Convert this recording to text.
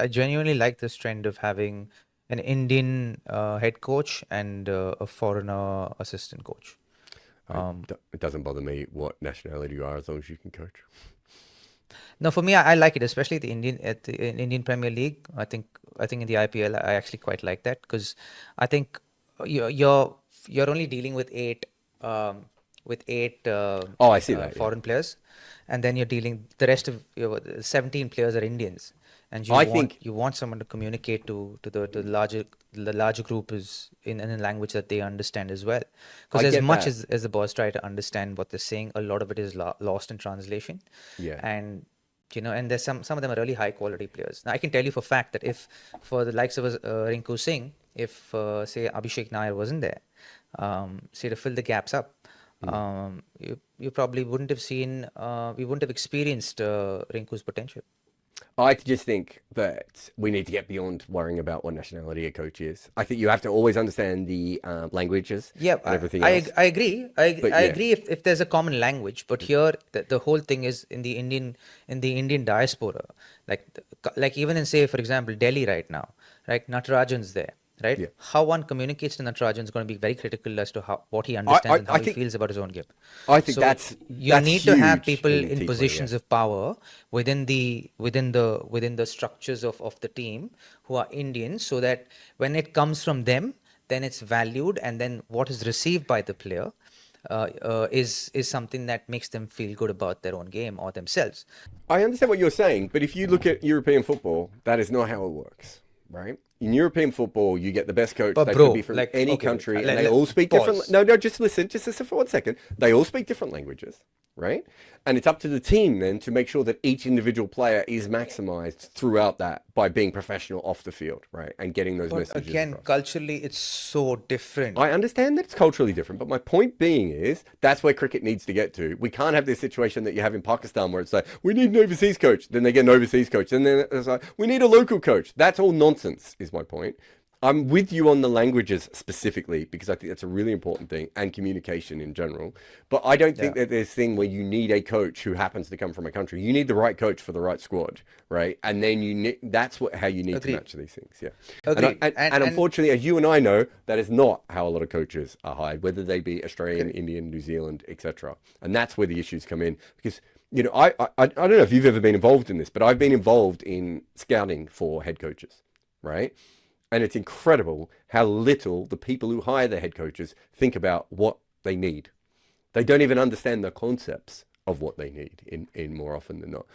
I genuinely like this trend of having an Indian head coach and a foreigner assistant coach. Um, It doesn't bother me what nationality you are as long as you can coach. no, for me, I like it, especially the Indian Premier League. I think in the IPL, I actually quite like that because I think you're only dealing um, with eight Oh, I see that. Yeah, foreign players, and then you're dealing the rest of 17 players are Indians, and you I want think. you want someone to communicate to the larger group is in a language that they understand as well. Because I as get much that. as the boys try to understand what they're saying, a lot of it is lost in translation, Yeah. and and there's some of them are really high quality players. Now I can tell you for a fact that if for the likes of Rinku Singh, if say Abhishek Nair wasn't there, say to fill the gaps up, Mm. you probably wouldn't have seen we wouldn't have experienced Rinku's potential. I just think that we need to get beyond worrying about what nationality a coach is. I think you have to always understand the languages Yeah, and everything else. I agree. But I yeah, agree if there's a common language, but here the whole thing is in the Indian diaspora, like even in say for example Delhi right now, right? Natarajan's there, right? yeah. How one communicates to Natarajan is going to be very critical as to how what he understands and I how he think feels about his own game. I think So you that's need to have huge people in in T20. Yeah. positions of power within the structures of the team who are Indian, so that when it comes from them, then it's valued, and then what is received by the player is something that makes them feel good about their own game or themselves. I understand what you're saying, but if you look at European football, that is not how it works, right? In European football, you get the best coach. But They could be bro, from like any okay, country, and they all speak different. pause. No, no, just listen, just listen for 1 second. They all speak different languages, right? And it's up to the team then to make sure that each individual player is maximized throughout that by being professional off the field, right? And getting those But messages again, across. culturally, it's so different. I understand that it's culturally different, but my point being is that's where cricket needs to get to. We can't have this situation that you have in Pakistan where it's like, we need an overseas coach. Then they get an overseas coach. And then it's like, we need a local coach. That's all nonsense, is my point. I'm with you on the languages specifically because I think that's a really important thing and communication in general. But I don't think Yeah. that there's a thing where you need a coach who happens to come from a country. You need the right coach for the right squad, right? And then that's how you need to Agreed. match these things. Yeah. And, Agreed. and And unfortunately, as you and I know, that is not how a lot of coaches are hired, whether they be Australian, correct. Indian, New Zealand, etc. And that's where the issues come in because I don't know if you've ever been involved in this, but I've been involved in scouting for head coaches, right? And it's incredible how little the people who hire the head coaches think about what they need. They don't even understand the concepts of what they need in more often than not.